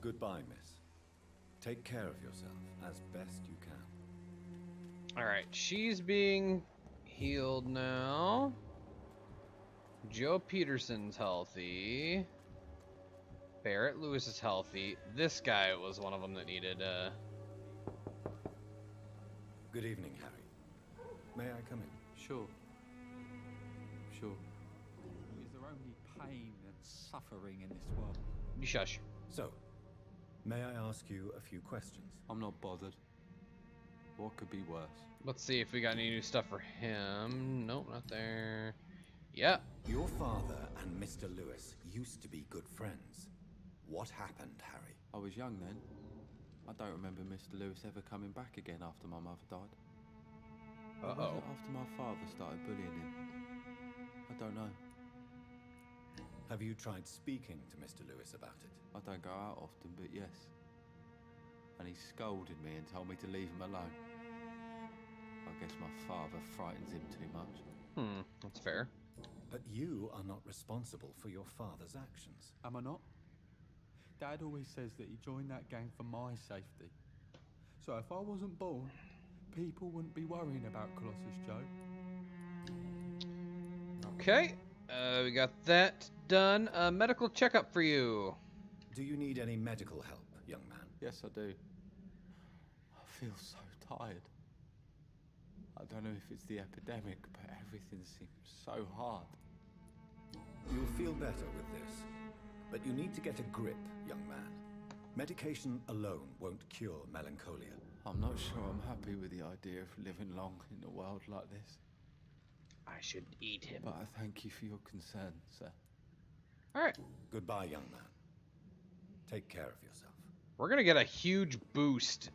Goodbye, miss. Take care of yourself as best you can. Alright, she's being healed now. Joe Peterson's healthy. Barrett Lewis is healthy. This guy was one of them that needed, Good evening, Harry. May I come in? Sure. Sure. Is there only pain and suffering in this world? You shush. So, may I ask you a few questions? I'm not bothered. What could be worse? Let's see if we got any new stuff for him. Nope, not there. Yep. Your father and Mr. Lewis used to be good friends. What happened, Harry? I was young then. I don't remember Mr. Lewis ever coming back again after my mother died. Or was it after my father started bullying him? I don't know. Have you tried speaking to Mr. Lewis about it? I don't go out often, but yes. And he scolded me and told me to leave him alone. I guess my father frightens him too much. That's fair. But you are not responsible for your father's actions. Am I not? Dad always says that he joined that gang for my safety. So if I wasn't born, people wouldn't be worrying about Colossus Joe. Okay. We got that done. A medical checkup for you. Do you need any medical help, young man? Yes, I do. I feel so tired. I don't know if it's the epidemic, but everything seems so hard. You'll feel better with this. But you need to get a grip, young man. Medication alone won't cure melancholia. I'm not sure I'm happy with the idea of living long in a world like this. I should eat him. But I thank you for your concern, sir. Alright. Goodbye, young man. Take care of yourself. We're gonna get a huge boost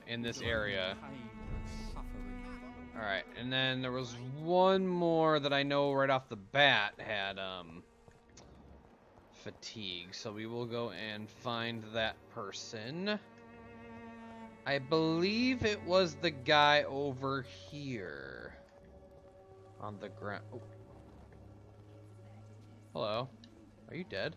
in this area. Pain and suffering. Alright, and then there was one more that I know right off the bat had fatigue. So we will go and find that person. I believe it was the guy over here. On the ground. Oh. Hello. Are you dead?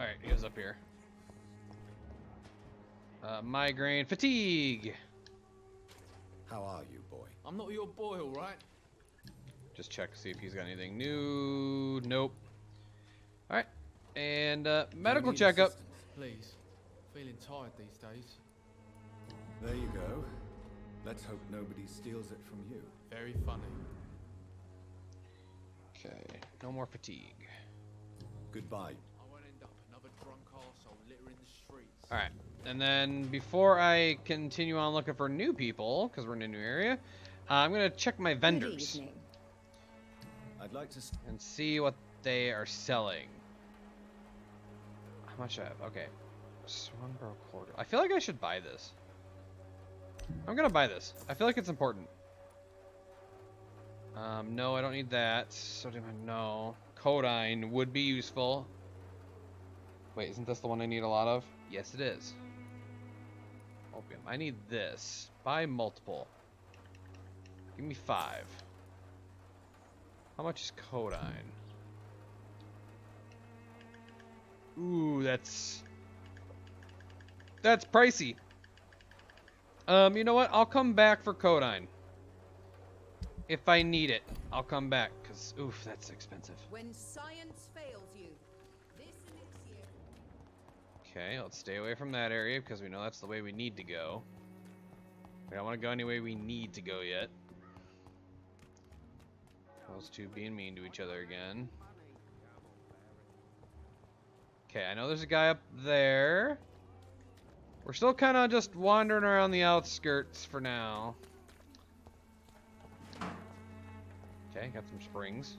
Alright, he was up here. Migraine, fatigue. How are you, boy? I'm not your boy, all right? Just check to see if he's got anything new. Nope. Alright. And medical need checkup. assistance? Please. Feeling tired these days. There you go. Let's hope nobody steals it from you. Very funny. Okay. No more fatigue. Goodbye. I won't end up another drunk arsehole littering the streets. Alright. And then before I continue on looking for new people, because we're in a new area, I'm going to check my vendors. Good evening. I'd like to... And see what they are selling. How much I have? Okay. Swanbra quarter. I feel like I should buy this. I'm gonna buy this. I feel like it's important. No, I don't need that. Sodium, no. Codeine would be useful. Wait, isn't this the one I need a lot of? Yes, it is. Opium. I need this. Buy multiple. Give me 5. How much is codeine? Ooh, that's pricey. You know what? I'll come back for codeine. If I need it, I'll come back, because, oof, that's expensive. When science fails you, this elixir. Okay, let's stay away from that area, because we know that's the way we need to go. We don't want to go any way we need to go yet. Those two being mean to each other again. Okay, I know there's a guy up there. We're still kind of just wandering around the outskirts for now. Okay, got some springs.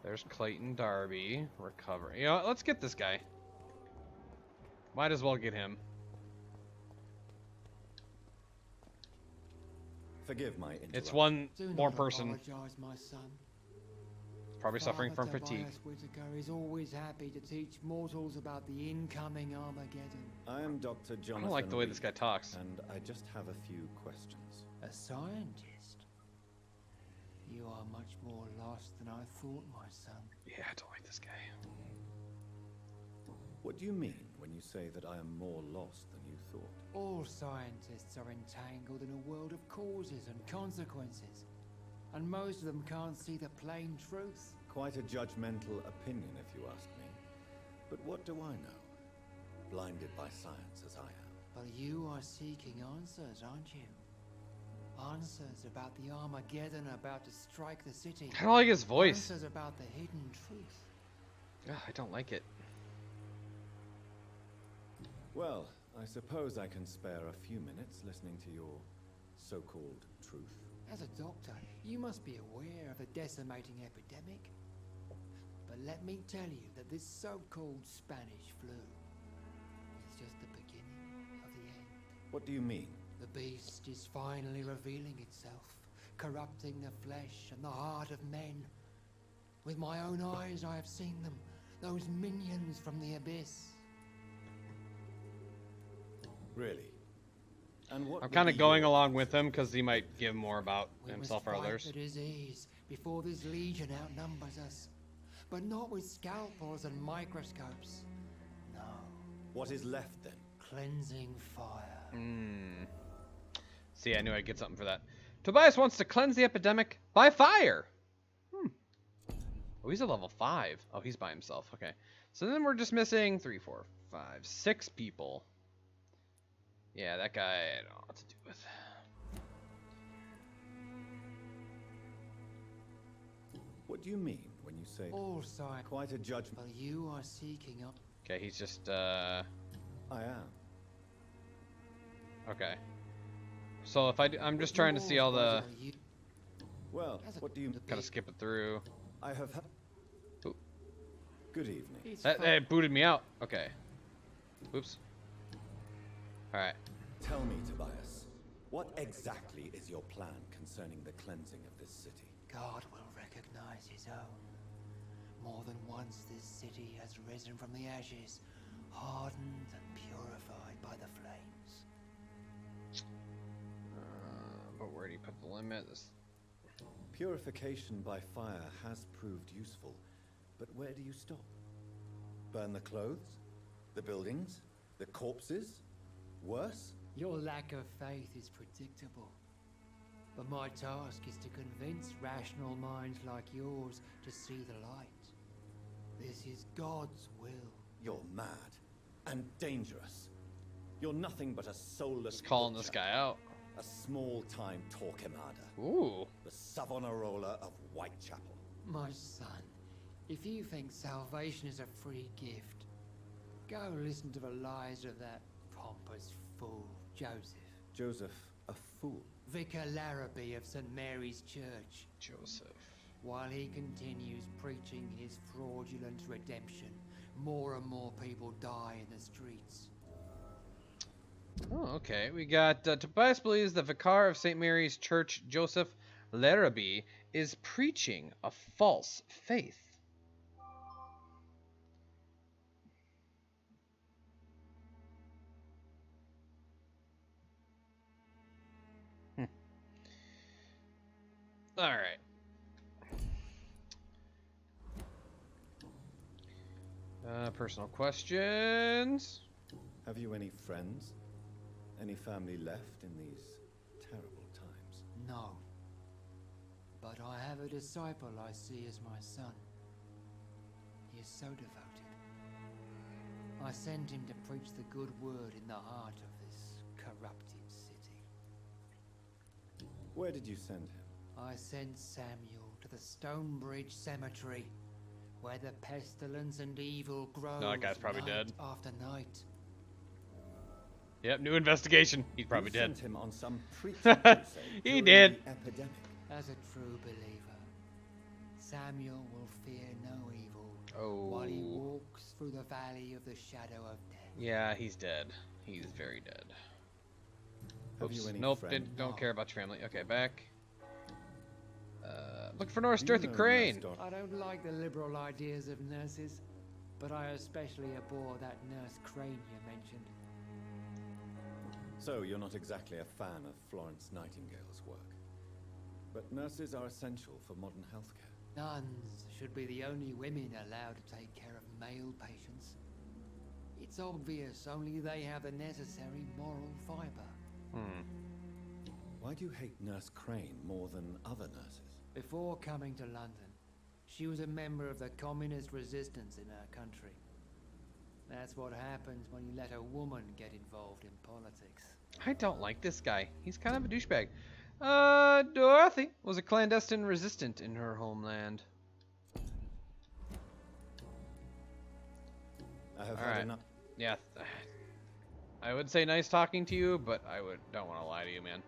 There's Clayton Darby. Recovering. You know what? Let's get this guy. Might as well get him. Forgive my interruption. It's one Do more not person. apologize, my son. Probably suffering from Father fatigue. Tobias Whittaker is always happy to teach mortals about the incoming Armageddon. I am Dr. Jonathan I don't like the way Reid, this guy talks. and I just have a few questions. A scientist? You are much more lost than I thought, my son. Yeah, I don't like this guy. What do you mean when you say that I am more lost than you thought? All scientists are entangled in a world of causes and consequences. And most of them can't see the plain truth. Quite a judgmental opinion, if you ask me. But what do I know? Blinded by science as I am. But you are seeking answers, aren't you? Answers about the Armageddon about to strike the city. I don't like his voice. Answers about the hidden truth. Ugh, I don't like it. Well, I suppose I can spare a few minutes listening to your so-called truth. As a doctor, you must be aware of the decimating epidemic. But let me tell you that this so-called Spanish flu is just the beginning of the end. What do you mean? The beast is finally revealing itself, corrupting the flesh and the heart of men. With my own eyes I have seen them, those minions from the abyss. Really? And what I'm kind of going along with him because he might give more about We himself must or fight others. the disease before this legion outnumbers us. But not with scalpels and microscopes. No. What is left then? Cleansing fire. See, I knew I'd get something for that. Tobias wants to cleanse the epidemic by fire. Oh, he's at level 5. Oh, he's by himself. Okay. So then we're just missing 3, 4, 5, 6 people. Yeah, that guy I don't know what to do with. What do you mean when you say All sides. quite a judgment? But you are seeking up. Okay, he's just, I am. okay. So if I'm just trying to see all the, Well, what do you... kind of skip it through. I have... Ooh. Good evening. That booted me out. Okay. Oops. Alright. Tell me, Tobias, what exactly is your plan concerning the cleansing of this city? God will recognize his own. More than once this city has risen from the ashes, hardened and purified by the flames. But where do you put the limit? Purification by fire has proved useful, but where do you stop? Burn the clothes? The buildings? The corpses? Worse? Your lack of faith is predictable. But my task is to convince rational minds like yours to see the light. This is God's will. You're mad. And dangerous. You're nothing but a soulless Just calling butcher. this guy out. A small-time Torquemada. Ooh. The Savonarola of Whitechapel. My son, if you think salvation is a free gift, go listen to the lies of that pompous fool, Joseph. Joseph, a fool. Vicar Larrabee of St. Mary's Church. Joseph. While he continues preaching his fraudulent redemption, more and more people die in the streets. Oh, okay. We got Tobias believes the vicar of St. Mary's Church, Joseph Larrabee, is preaching a false faith. All right. Personal questions. Have you any friends? Any family left in these terrible times? No. But I have a disciple I see as my son. He is so devoted. I send him to preach the good word in the heart of this corrupted city. Where did you send him? I sent Samuel to the Stonebridge Cemetery, where the pestilence and evil grow No, that guy's probably night dead. after night. Yep, new investigation. He's probably You dead. sent him on some preaching crusade He during did. the epidemic. As a true believer, Samuel will fear no evil Oh. while he walks through the valley of the shadow of death. Yeah, he's dead. He's very dead. Have Oops. you any Nope, friends? don't No. care about your family. Okay, back. Look for Nurse Do you Dorothy know Crane. Nurse Dor- I don't like the liberal ideas of nurses, but I especially abhor that Nurse Crane you mentioned. So, you're not exactly a fan of Florence Nightingale's work. But nurses are essential for modern healthcare. Nuns should be the only women allowed to take care of male patients. It's obvious only they have the necessary moral fiber. Why do you hate Nurse Crane more than other nurses? Before coming to London, she was a member of the communist resistance in her country. That's what happens when you let a woman get involved in politics. I don't like this guy. He's kind of a douchebag. Dorothy was a clandestine resistant in her homeland. I have All had right. enough. Yeah. I would say nice talking to you, but I don't want to lie to you, man.